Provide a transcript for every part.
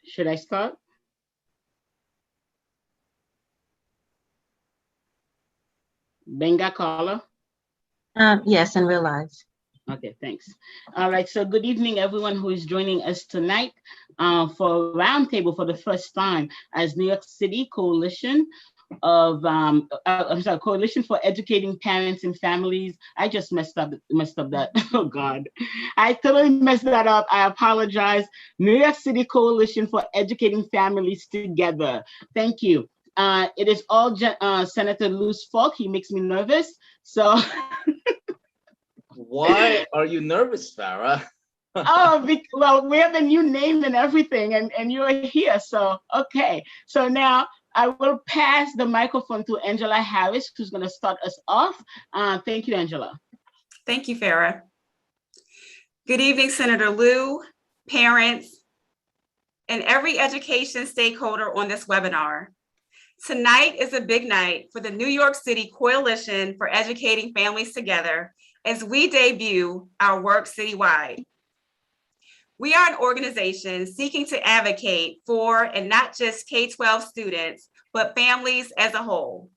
Should I start? Benga caller? Yes, and we're live. Okay, thanks. All right, so good evening, everyone who is joining us tonight for Roundtable for the first time as New York City Coalition Coalition for Educating Parents and Families. I just messed up that. Oh God, I totally messed that up. I apologize. New York City Coalition for Educating Families Together. Thank you. It is all Senator Lou's fault. He makes me nervous. So. Why are you nervous, Farah? Well, we have a new name and everything, and you're here. So, okay. So now I will pass the microphone to Angela Harris, who's going to start us off. Thank you, Angela. Thank you, Farah. Good evening, Senator Lou, parents, and every education stakeholder on this webinar. Tonight is a big night for the New York City Coalition for Educating Families Together as we debut our work citywide. We are an organization seeking to advocate for and not just K-12 students, but families as a whole.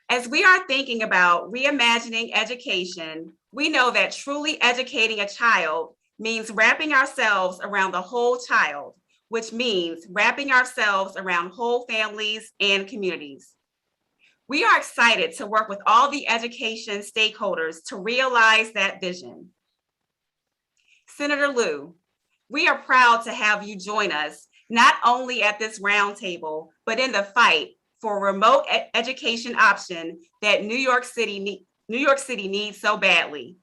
As we are thinking about reimagining education, we know that truly educating a child means wrapping ourselves around the whole child, which means wrapping ourselves around whole families and communities. We are excited to work with all the education stakeholders to realize that vision. Senator Lou, we are proud to have you join us, not only at this roundtable, but in the fight for a remote education option that New York City needs so badly.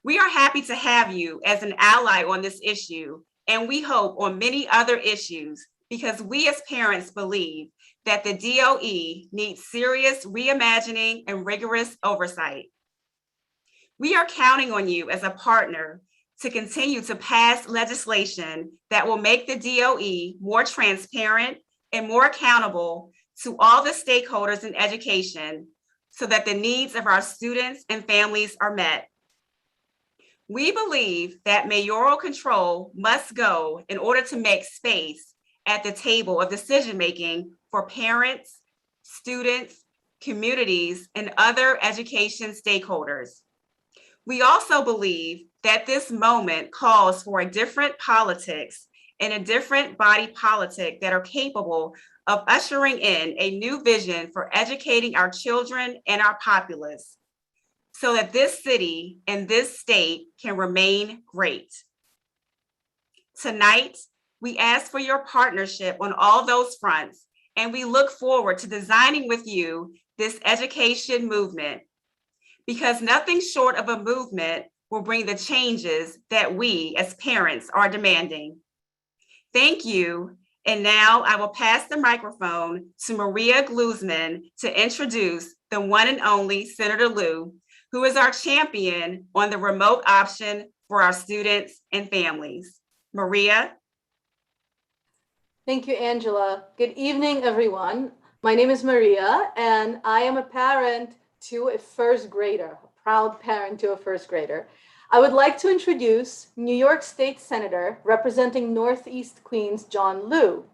We are happy to have you as an ally on this issue, and we hope on many other issues, because we as parents believe that the DOE needs serious reimagining and rigorous oversight. We are counting on you as a partner to continue to pass legislation that will make the DOE more transparent and more accountable to all the stakeholders in education so that the needs of our students and families are met. We believe that mayoral control must go in order to make space at the table of decision-making for parents, students, communities, and other education stakeholders. We also believe that this moment calls for a different politics and a different body politic that are capable of ushering in a new vision for educating our children and our populace so that this city and this state can remain great. Tonight, we ask for your partnership on all those fronts, and we look forward to designing with you this education movement, because nothing short of a movement will bring the changes that we as parents are demanding. Thank you. And now I will pass the microphone to Maria Glusman to introduce the one and only Senator Lou, who is our champion on the remote option for our students and families. Maria. Thank you, Angela. Good evening, everyone. My name is Maria, and I am a parent to a first grader, a proud parent to a first grader. I would like to introduce New York State Senator representing Northeast Queens, John Liu.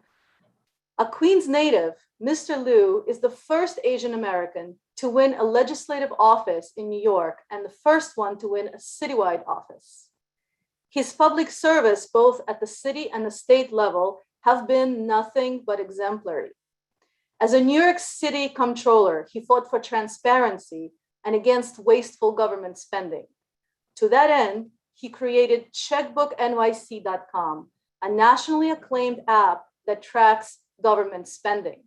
A Queens native, Mr. Liu is the first Asian American to win a legislative office in New York and the first one to win a citywide office. His public service, both at the city and the state level, have been nothing but exemplary. As a New York City comptroller, he fought for transparency and against wasteful government spending. To that end, he created checkbooknyc.com, a nationally acclaimed app that tracks government spending.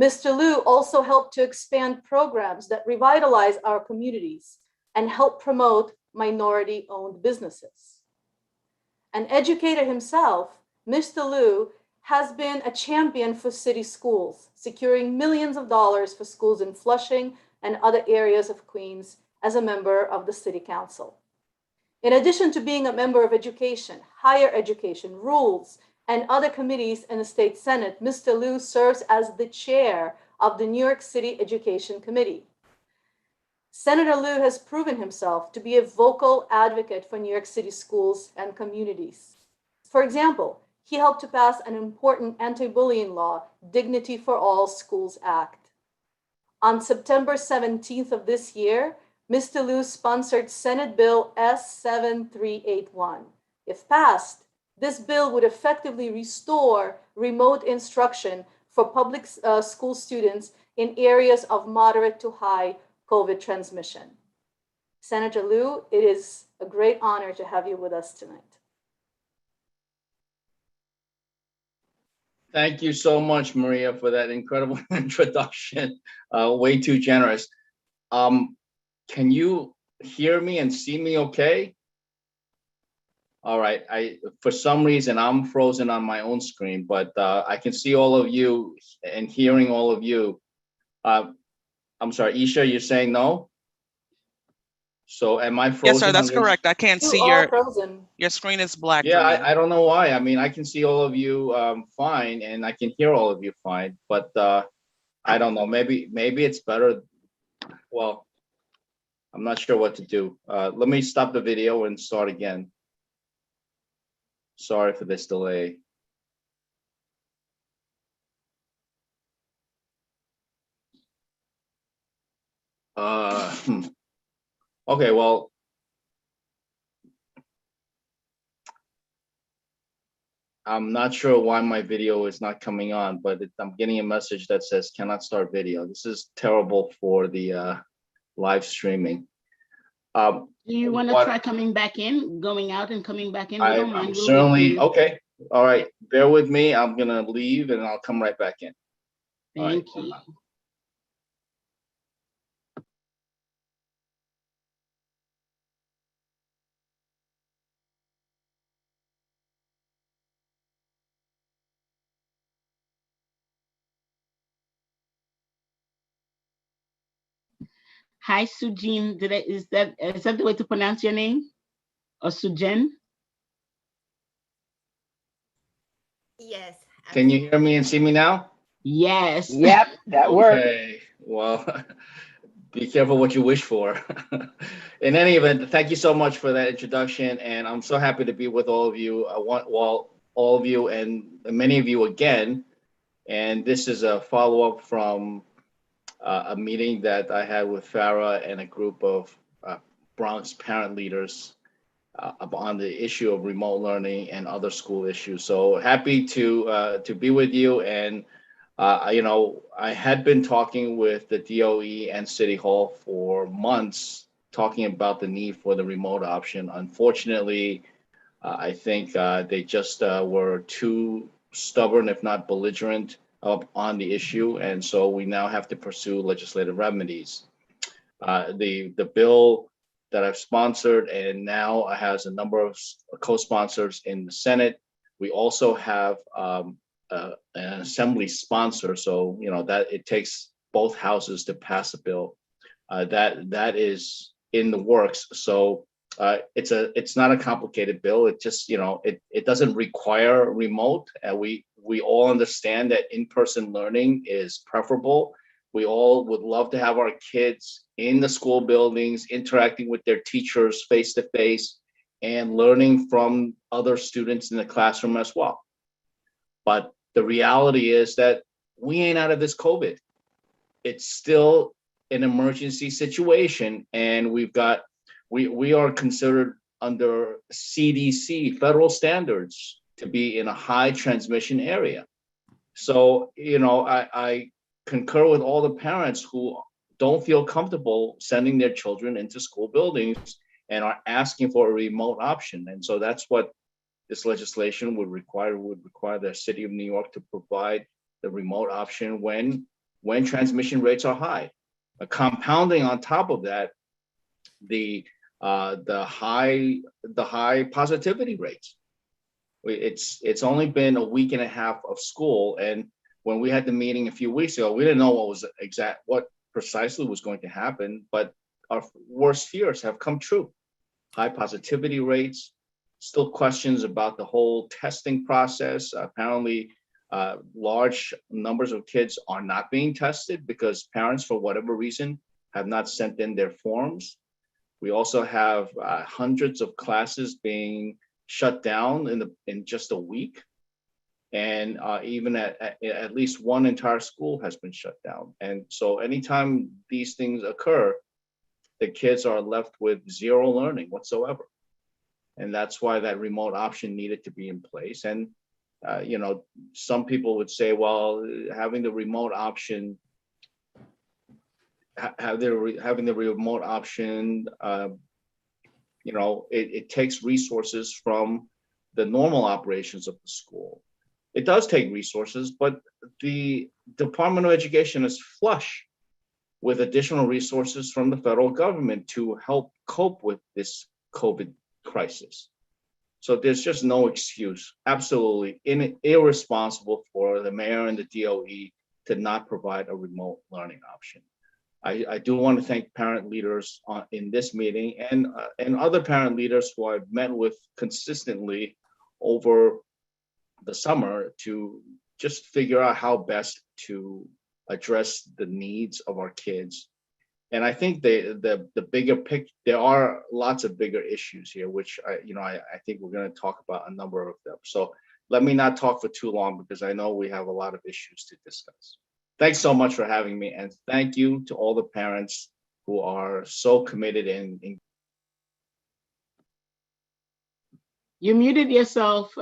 Mr. Liu also helped to expand programs that revitalize our communities and help promote minority-owned businesses. An educator himself, Mr. Liu has been a champion for city schools, securing millions of dollars for schools in Flushing and other areas of Queens as a member of the City Council. In addition to being a member of education, higher education, rules, and other committees in the State Senate, Mr. Liu serves as the chair of the New York City Education Committee. Senator Liu has proven himself to be a vocal advocate for New York City schools and communities. For example, he helped to pass an important anti-bullying law, Dignity for All Schools Act. On September 17th of this year, Mr. Liu sponsored Senate Bill S7381. If passed, this bill would effectively restore remote instruction for public school students in areas of moderate to high COVID transmission. Senator Liu, it is a great honor to have you with us tonight. Thank you so much, Maria, for that incredible introduction. Way too generous. Can you hear me and see me okay? All right. For some reason, I'm frozen on my own screen, but I can see all of you and hearing all of you. I'm sorry, Isha, you're saying no? So am I frozen? Yes, sir, that's correct. I can't see your screen is black. Yeah, for me. I don't know why. I mean, I can see all of you fine, and I can hear all of you fine, but I don't know. Maybe it's better. Well, I'm not sure what to do. Let me stop the video and start again. Sorry for this delay. Okay, well, I'm not sure why my video is not coming on, but I'm getting a message that says cannot start video. This is terrible for the live streaming. Do you want to try coming back in, going out and coming back in? We don't mind. I'm certainly, okay. All right, bear with me. I'm gonna leave and I'll come right back in. Thank you. Hi, Sujin. Is that the way to pronounce your name? Or Sujen? Yes. Can you hear me and see me now? Yes. Yep, that worked. Okay, well, be careful what you wish for. In any event, thank you so much for that introduction, and I'm so happy to be with all of you. I want all of you and many of you again, and this is a follow-up from a meeting that I had with Farah and a group of Bronx parent leaders on the issue of remote learning and other school issues. So happy to be with you. And you know, I had been talking with the DOE and City Hall for months, talking about the need for the remote option. Unfortunately, I think they just were too stubborn, if not belligerent, on the issue, and so we now have to pursue legislative remedies. The bill that I've sponsored and now has a number of co-sponsors in the Senate. We also have an assembly sponsor, so you know that it takes both houses to pass a bill. That is in the works. So it's not a complicated bill. It just, you know, it doesn't require remote, and we all understand that in-person learning is preferable. We all would love to have our kids in the school buildings, interacting with their teachers face to face and learning from other students in the classroom as well. But the reality is that we ain't out of this COVID. It's still an emergency situation, and we are considered under CDC federal standards to be in a high transmission area. So, you know, I concur with all the parents who don't feel comfortable sending their children into school buildings and are asking for a remote option. And so that's what this legislation would require the city of New York to provide the remote option when transmission rates are high. Compounding on top of that, the high positivity rates. It's only been a week and a half of school, and when we had the meeting a few weeks ago, we didn't know what precisely was going to happen, but our worst fears have come true. High positivity rates, still questions about the whole testing process. Apparently, large numbers of kids are not being tested because parents, for whatever reason, have not sent in their forms. We also have hundreds of classes being shut down in just a week. And even at least one entire school has been shut down. And so anytime these things occur, the kids are left with zero learning whatsoever. And that's why that remote option needed to be in place. And, you know, some people would say, well, having the remote option, having the remote option, you know, it takes resources from the normal operations of the school. It does take resources, but the Department of Education is flush with additional resources from the federal government to help cope with this COVID crisis. So there's just no excuse, absolutely irresponsible for the mayor and the DOE to not provide a remote learning option. I do want to thank parent leaders in this meeting and other parent leaders who I've met with consistently over the summer to just figure out how best to address the needs of our kids. And I think the bigger picture, there are lots of bigger issues here, which I think we're going to talk about a number of them. So let me not talk for too long because I know we have a lot of issues to discuss. Thanks so much for having me, and thank you to all the parents who are so committed in. You muted yourself.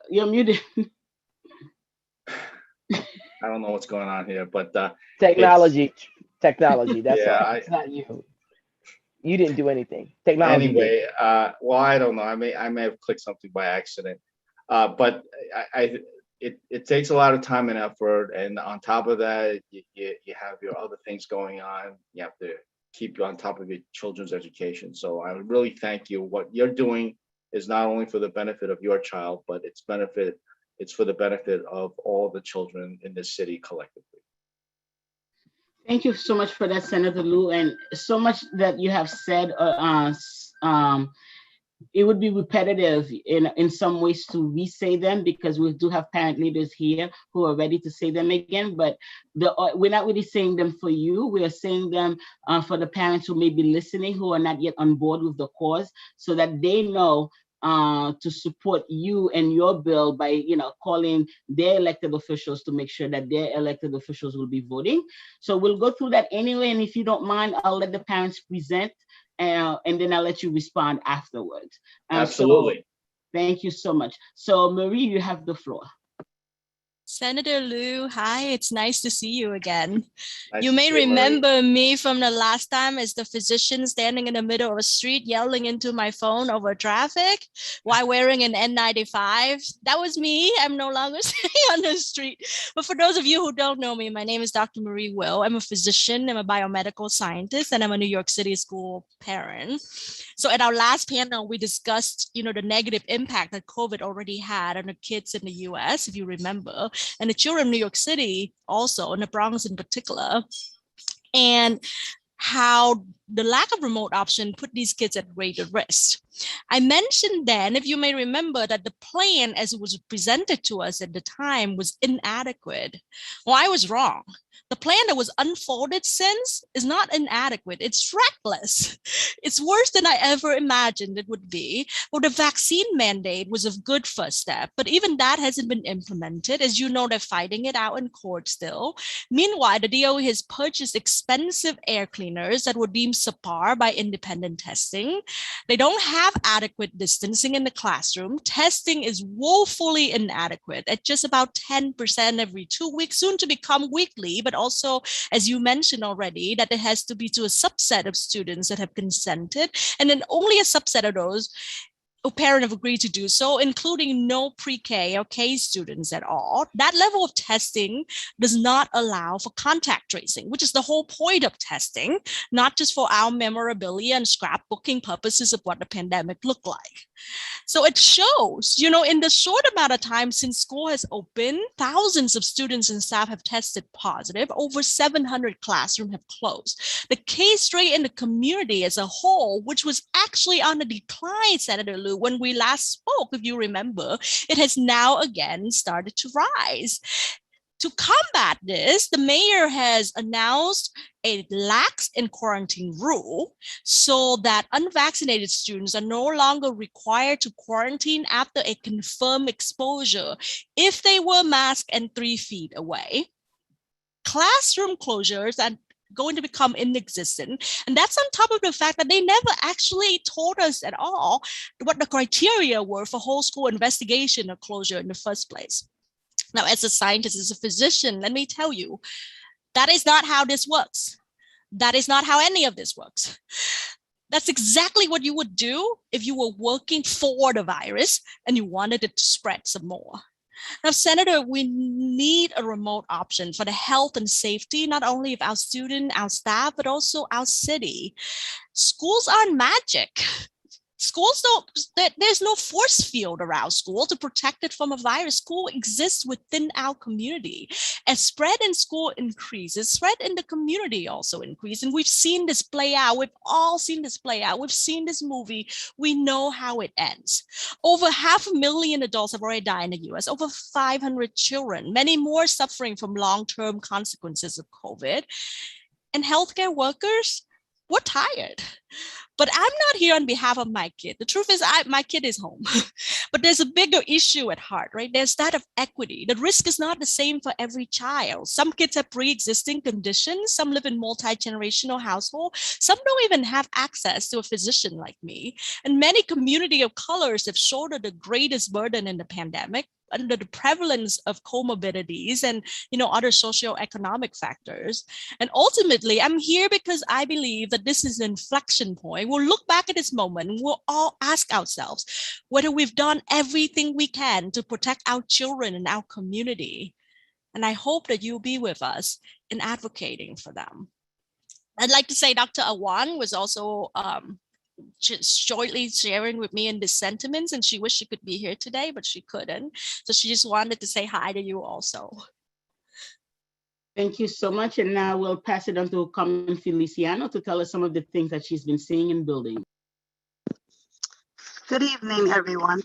You're muted. I don't know what's going on here, but technology. That's yeah, all. It's not you. You didn't do anything. Technology. Anyway, well, I don't know. I may have clicked something by accident, but it takes a lot of time and effort, and on top of that, you have your other things going on. You have to keep you on top of your children's education. So I really thank you. What you're doing is not only for the benefit of your child, but it's for the benefit of all the children in this city collectively. Thank you so much for that, Senator Liu, and so much that you have said. It would be repetitive in some ways to re-say them because we do have parent leaders here who are ready to say them again, but we're not really saying them for you. We are saying them for the parents who may be listening who are not yet on board with the cause so that they know to support you and your bill by calling their elected officials to make sure that their elected officials will be voting. So we'll go through that anyway, and if you don't mind, I'll let the parents present and then I'll let you respond afterwards. Absolutely. So, thank you so much. So Marie, you have the floor. Senator Liu, hi, it's nice to see you again. Nice you may remember Marie. me from the last time as the physician standing in the middle of a street yelling into my phone over traffic while wearing an N95. That was me. I'm no longer standing on the street. But for those of you who don't know me, my name is Dr. Marie Will. I'm a physician, I'm a biomedical scientist, and I'm a New York City school parent. So at our last panel, we discussed, the negative impact that COVID already had on the kids in the US, if you remember, and the children in New York City also, in the Bronx in particular, and how the lack of remote option put these kids at greater risk. I mentioned then, if you may remember, that the plan as it was presented to us at the time was inadequate. Well, I was wrong. The plan that was unfolded since is not inadequate, it's reckless. It's worse than I ever imagined it would be. Well, the vaccine mandate was a good first step, but even that hasn't been implemented. As you know, they're fighting it out in court still. Meanwhile, the DOE has purchased expensive air cleaners that were deemed subpar by independent testing. They don't have adequate distancing in the classroom. Testing is woefully inadequate at just about 10% every 2 weeks, soon to become weekly, but also, as you mentioned already, that it has to be to a subset of students that have consented, and then only a subset of those a parent have agreed to do so, including no pre-K or K students at all. That level of testing does not allow for contact tracing, which is the whole point of testing, not just for our memorabilia and scrapbooking purposes of what the pandemic looked like. So it shows, in the short amount of time since school has opened, thousands of students and staff have tested positive. Over 700 classrooms have closed. The case rate in the community as a whole, which was actually on the decline, Senator Liu, when we last spoke, if you remember, it has now again started to rise. To combat this, the mayor has announced a lax in quarantine rule so that unvaccinated students are no longer required to quarantine after a confirmed exposure if they were masked and 3 feet away. Classroom closures are going to become inexistent. And that's on top of the fact that they never actually told us at all what the criteria were for whole school investigation or closure in the first place. Now, as a scientist, as a physician, let me tell you, that is not how this works. That is not how any of this works. That's exactly what you would do if you were working for the virus and you wanted it to spread some more. Now, Senator, we need a remote option for the health and safety, not only of our students, our staff, but also our city. Schools aren't magic. Schools there's no force field around school to protect it from a virus. School exists within our community. As spread in school increases, spread in the community also increases. And we've seen this play out. We've all seen this play out. We've seen this movie. We know how it ends. Over 500,000 adults have already died in the US, over 500 children, many more suffering from long-term consequences of COVID. And healthcare workers, we're tired. But I'm not here on behalf of my kid. The truth is, my kid is home. But there's a bigger issue at heart, right? There's that of equity. The risk is not the same for every child. Some kids have pre-existing conditions. Some live in multi-generational households. Some don't even have access to a physician like me. And many community of colors have shouldered the greatest burden in the pandemic under the prevalence of comorbidities and other socioeconomic factors. And ultimately, I'm here because I believe that this is an inflection point. We'll look back at this moment and we'll all ask ourselves whether we've done everything we can to protect our children and our community. And I hope that you'll be with us in advocating for them. I'd like to say Dr. Awan was also just shortly sharing with me in the sentiments, and she wished she could be here today, but she couldn't. So she just wanted to say hi to you also. Thank you so much. And now we'll pass it on to Carmen Feliciano to tell us some of the things that she's been seeing in building. Good evening, everyone.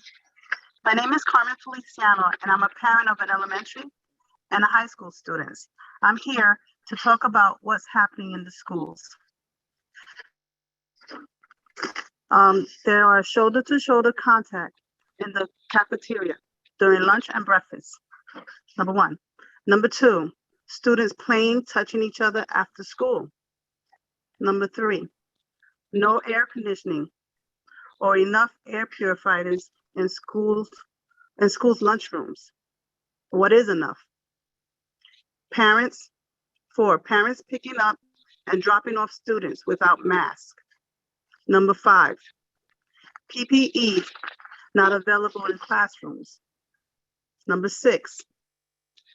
My name is Carmen Feliciano, and I'm a parent of an elementary and a high school students. I'm here to talk about what's happening in the schools. There are shoulder-to-shoulder contact in the cafeteria during lunch and breakfast, number one. Number two, students playing, touching each other after school. Number three, no air conditioning or enough air purifiers in schools lunchrooms. What is enough? Four, parents picking up and dropping off students without masks. Number five, PPE not available in classrooms. Number six,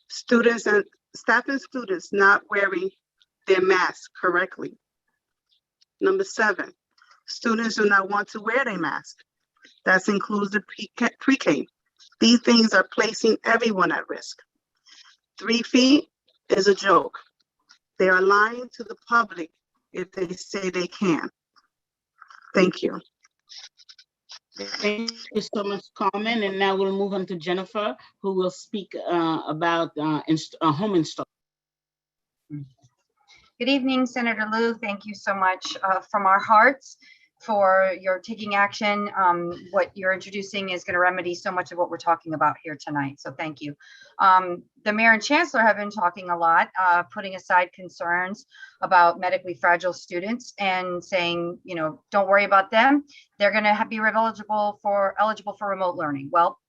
staff and students not wearing their masks correctly. Number seven, students do not want to wear their mask. That includes the pre-K. These things are placing everyone at risk. 3 feet is a joke. They are lying to the public if they say they can. Thank you. Thank you so much, Carmen. And now we'll move on to Jennifer, who will speak about home install. Good evening, Senator Liu. Thank you so much from our hearts for your taking action. What you're introducing is going to remedy so much of what we're talking about here tonight. So thank you. The mayor and chancellor have been talking a lot, putting aside concerns about medically fragile students and saying, don't worry about them. They're going to be eligible for remote learning. Well,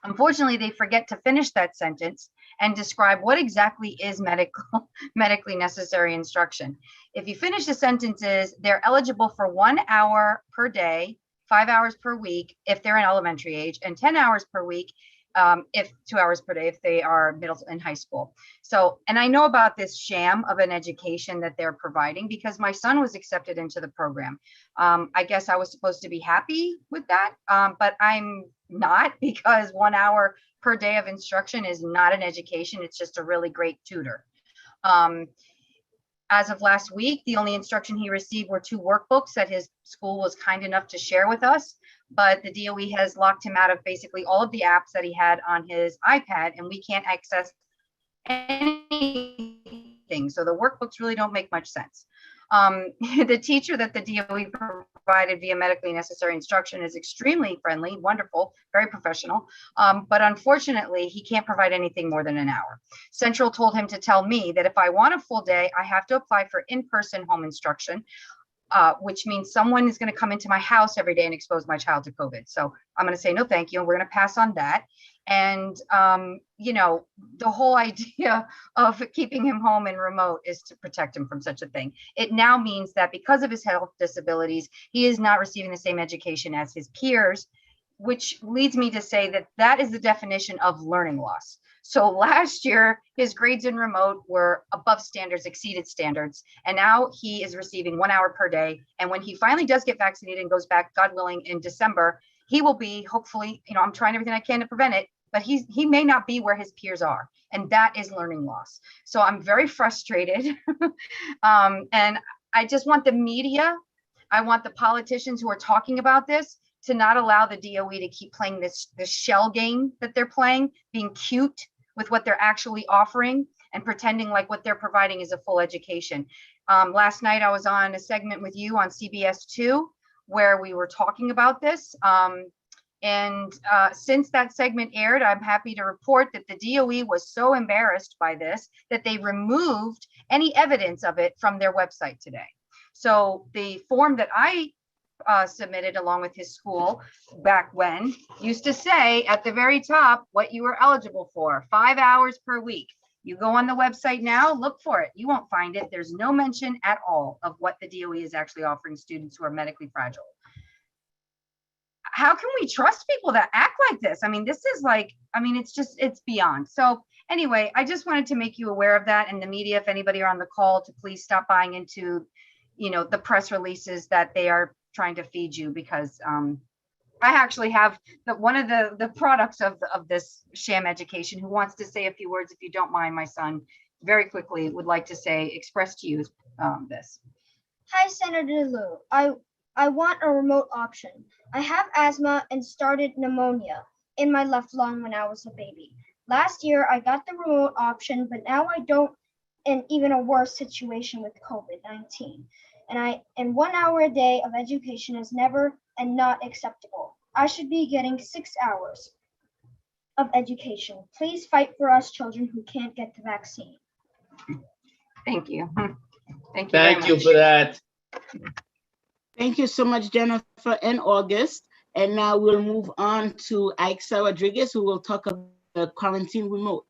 unfortunately, they forget to finish that sentence and describe what exactly is medically necessary instruction. If you finish the sentences, they're eligible for 1 hour per day, 5 hours per week if they're in elementary age, and 10 hours per week if 2 hours per day if they are middle and high school. So, and I know about this sham of an education that they're providing because my son was accepted into the program. I guess I was supposed to be happy with that, but I'm not, because 1 hour per day of instruction is not an education. It's just a really great tutor. As of last week, the only instruction he received were 2 workbooks that his school was kind enough to share with us, but the DOE has locked him out of basically all of the apps that he had on his iPad, and we can't access anything. So the workbooks really don't make much sense. The teacher that the DOE provided via medically necessary instruction is extremely friendly, wonderful, very professional. But unfortunately, he can't provide anything more than an hour. Central told him to tell me that if I want a full day, I have to apply for in-person home instruction, which means someone is going to come into my house every day and expose my child to COVID. So I'm going to say, no, thank you. And we're going to pass on that. And, you know, the whole idea of keeping him home and remote is to protect him from such a thing. It now means that because of his health disabilities, he is not receiving the same education as his peers, which leads me to say that that is the definition of learning loss. So last year, his grades in remote were above standards, exceeded standards, and now he is receiving 1 hour per day. And when he finally does get vaccinated and goes back, God willing, in December, he will be, hopefully, you know, I'm trying everything I can to prevent it, but he may not be where his peers are. And that is learning loss. So I'm very frustrated. And I just want the media, I want the politicians who are talking about this to not allow the DOE to keep playing this shell game that they're playing, being cute with what they're actually offering and pretending like what they're providing is a full education. Last night, I was on a segment with you on CBS2 where we were talking about this. Since that segment aired, I'm happy to report that the DOE was so embarrassed by this that they removed any evidence of it from their website today. So the form that I submitted along with his school back when used to say at the very top what you were eligible for, 5 hours per week. You go on the website now, look for it. You won't find it. There's no mention at all of what the DOE is actually offering students who are medically fragile. How can we trust people that act like this? I mean, this is like, I mean, it's beyond. So anyway, I just wanted to make you aware of that, and the media, if anybody are on the call, to please stop buying into, you know, the press releases that they are trying to feed you, because I actually have one of the products of this sham education who wants to say a few words, if you don't mind. My son very quickly would like to express to you this. Hi, Senator Liu. I want a remote option. I have asthma and started pneumonia in my left lung when I was a baby. Last year, I got the remote option, but now I don't, in even a worse situation with COVID-19. And 1 hour a day of education is never and not acceptable. I should be getting 6 hours of education. Please fight for us children who can't get the vaccine. Thank you. Thank you. Thank you for that. Thank you so much, Jennifer and August. And now we'll move on to Aixa Rodriguez, who will talk about the quarantine remote.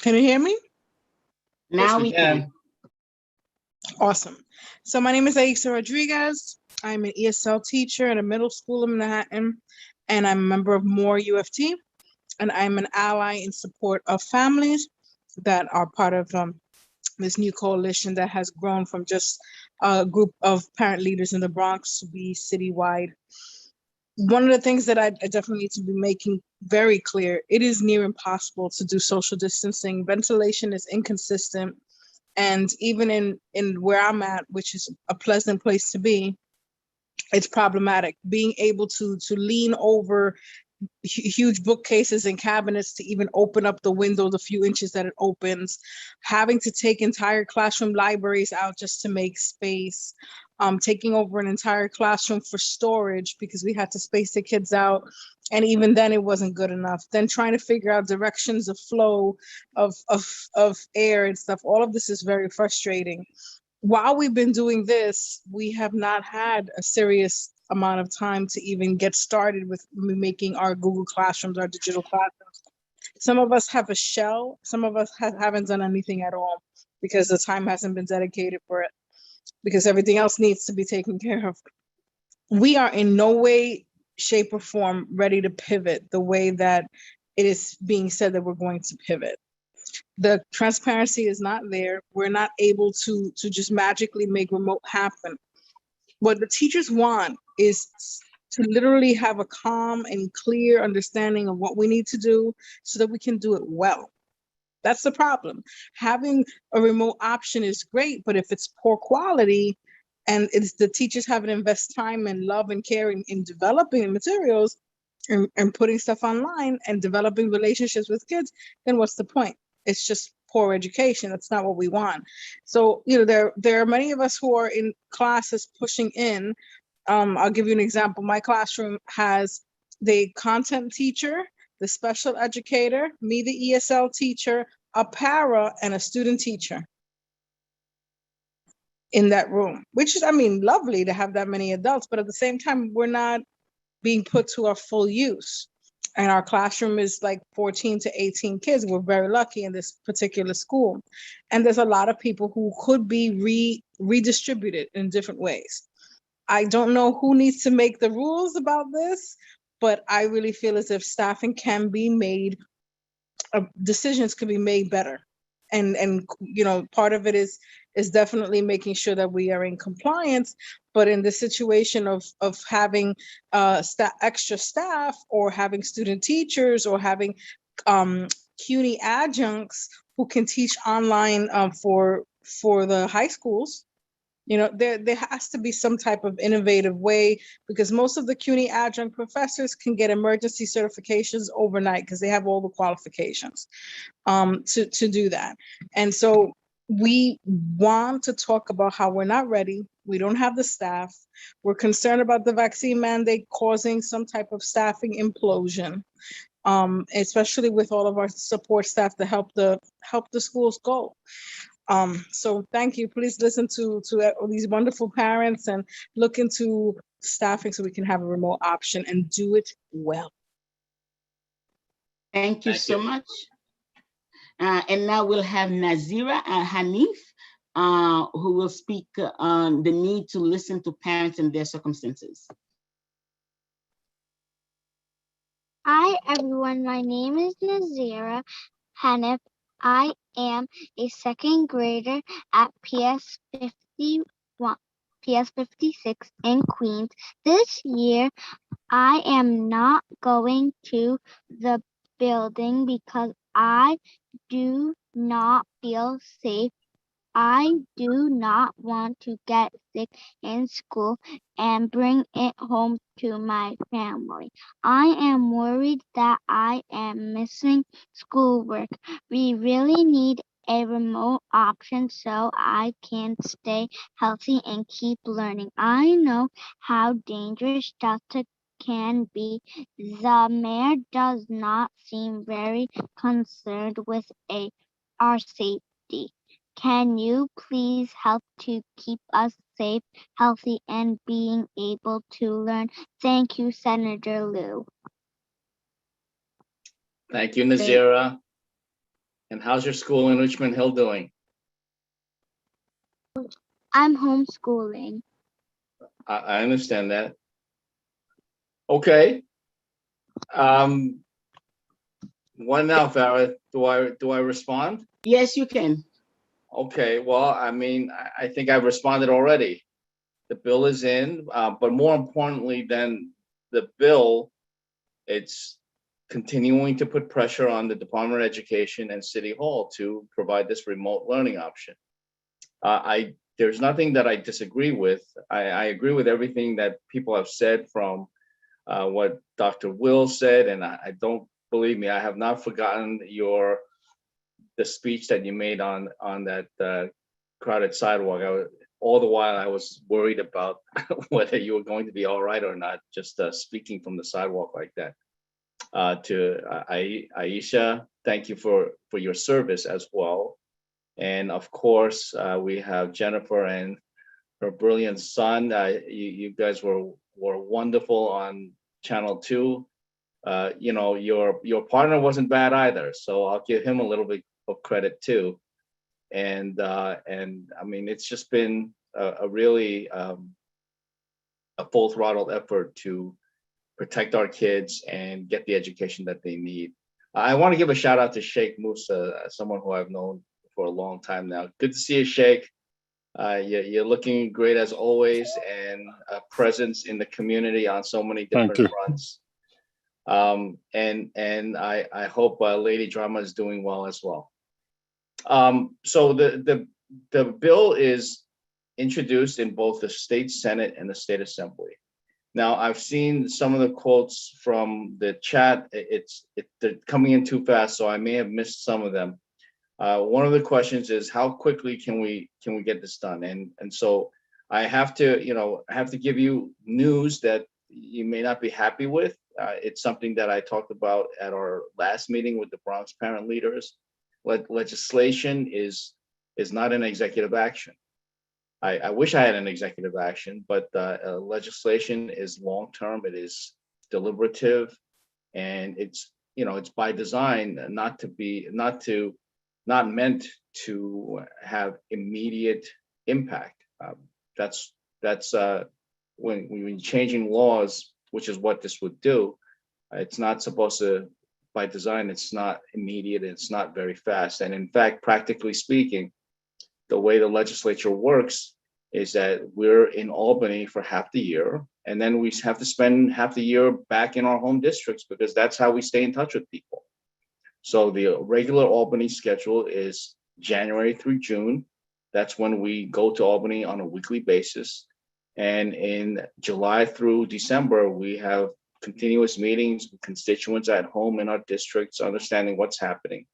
Can you hear me? Now we can. Awesome. So my name is Aixa Rodriguez. I'm an ESL teacher at a middle school in Manhattan, and I'm a member of MORE UFT, and I'm an ally in support of families that are part of this new coalition that has grown from just a group of parent leaders in the Bronx to be citywide. One of the things that I definitely need to be making very clear, it is near impossible to do social distancing. Ventilation is inconsistent. And even in where I'm at, which is a pleasant place to be, it's problematic. Being able to lean over huge bookcases and cabinets to even open up the window the few inches that it opens, having to take entire classroom libraries out just to make space, taking over an entire classroom for storage because we had to space the kids out. And even then it wasn't good enough. Then trying to figure out directions of flow of air and stuff. All of this is very frustrating. While we've been doing this, we have not had a serious amount of time to even get started with making our Google Classrooms, our digital classrooms. Some of us have a shell. Some of us haven't done anything at all because the time hasn't been dedicated for it, because everything else needs to be taken care of. We are in no way, shape, or form ready to pivot the way that it is being said that we're going to pivot. The transparency is not there. We're not able to just magically make remote happen. What the teachers want is to literally have a calm and clear understanding of what we need to do so that we can do it well. That's the problem. Having a remote option is great, but if it's poor quality, and it's the teachers having to invest time and love and care in developing the materials and putting stuff online and developing relationships with kids, then what's the point? It's just poor education. That's not what we want. So, there are many of us who are in classes pushing in. I'll give you an example. My classroom has the content teacher, the special educator, me, the ESL teacher, a para, and a student teacher in that room, which is, lovely to have that many adults, but at the same time, we're not being put to our full use. And our classroom is like 14 to 18 kids. We're very lucky in this particular school. And there's a lot of people who could be redistributed in different ways. I don't know who needs to make the rules about this, but I really feel as if staffing can be made, decisions can be made better. And part of it is definitely making sure that we are in compliance. But in the situation of having extra staff, or having student teachers, or having CUNY adjuncts who can teach online for the high schools, there has to be some type of innovative way, because most of the CUNY adjunct professors can get emergency certifications overnight because they have all the qualifications to do that. And so we want to talk about how we're not ready. We don't have the staff. We're concerned about the vaccine mandate causing some type of staffing implosion, especially with all of our support staff to help the schools go. So thank you. Please listen to these wonderful parents and look into staffing so we can have a remote option and do it well. Thank you so much. And now we'll have Nazira Hanif, who will speak on the need to listen to parents and their circumstances. Hi, everyone. My name is Nazira Hanif. I am a second grader at PS 56 in Queens. This year, I am not going to the building because I do not feel safe. I do not want to get sick in school and bring it home to my family. I am worried that I am missing schoolwork. We really need a remote option so I can stay healthy and keep learning. I know how dangerous Delta can be. The mayor does not seem very concerned with our safety. Can you please help to keep us safe, healthy, and being able to learn? Thank you, Senator Liu. Thank you, Nazira. And how's your school in Richmond Hill doing? I'm homeschooling. I understand that. Okay. What now, Farah? Do I respond? Yes, you can. Okay, well, I think I've responded already. The bill is in, but more importantly than the bill, it's continuing to put pressure on the Department of Education and City Hall to provide this remote learning option. There's nothing that I disagree with. I agree with everything that people have said, from what Dr. Will said, and I don't, believe me, I have not forgotten the speech that you made on that crowded sidewalk. All the while I was worried about whether you were going to be all right or not, just speaking from the sidewalk like that. To Aisha, thank you for your service as well. And of course, we have Jennifer and her brilliant son. You guys were wonderful on Channel 2. Your partner wasn't bad either, so I'll give him a little bit of credit too. And it's just been a really a full throttle effort to protect our kids and get the education that they need. I want to give a shout out to Sheikh Musa, someone who I've known for a long time now. Good to see you, Sheikh. You're looking great as always, and a presence in the community on so many different fronts. And I hope Lady Drama is doing well as well. So the bill is introduced in both the state Senate and the state Assembly. Now, I've seen some of the quotes from the chat. They're coming in too fast, so I may have missed some of them. One of the questions is how quickly can we get this done? And so I have to give you news that you may not be happy with. It's something that I talked about at our last meeting with the Bronx parent leaders. Legislation is not an executive action. I wish I had an executive action, but legislation is long-term, it is deliberative, and it's by design not meant to have immediate impact. That's when changing laws, which is what this would do. It's not supposed to, by design, it's not immediate, it's not very fast. And in fact, practically speaking, the way the legislature works is that we're in Albany for half the year, and then we have to spend half the year back in our home districts because that's how we stay in touch with people. So the regular Albany schedule is January through June. That's when we go to Albany on a weekly basis. And in July through December, we have continuous meetings with constituents at home in our districts, understanding what's happening.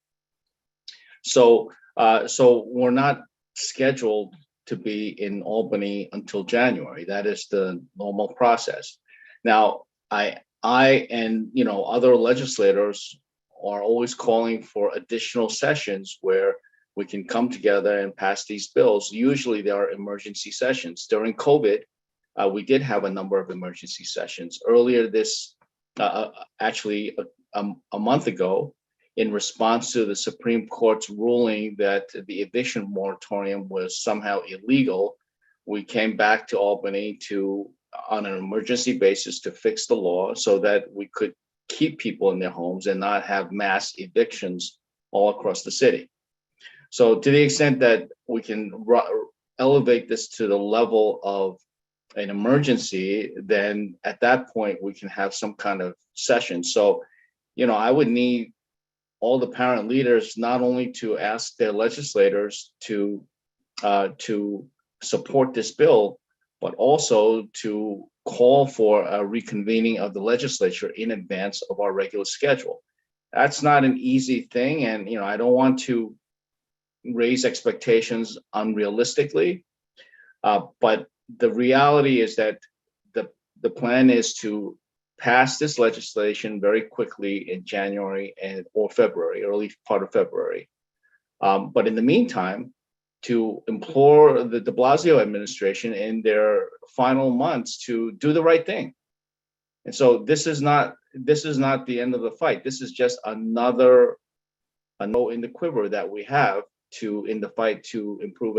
So we're not scheduled to be in Albany until January. That is the normal process. Now, I and other legislators are always calling for additional sessions where we can come together and pass these bills. Usually there are emergency sessions. During COVID, we did have a number of emergency sessions. Earlier this, actually a month ago, in response to the Supreme Court's ruling that the eviction moratorium was somehow illegal, we came back to Albany on an emergency basis to fix the law so that we could keep people in their homes and not have mass evictions all across the city. So to the extent that we can elevate this to the level of an emergency, then at that point we can have some kind of session. So, I would need all the parent leaders not only to ask their legislators to support this bill, but also to call for a reconvening of the legislature in advance of our regular schedule. That's not an easy thing, and I don't want to raise expectations unrealistically, but the reality is that the plan is to pass this legislation very quickly in January or February, early part of February. But in the meantime, to implore the de Blasio administration in their final months to do the right thing. And so this is not the end of the fight. This is just another note in the quiver that we have in the fight to improve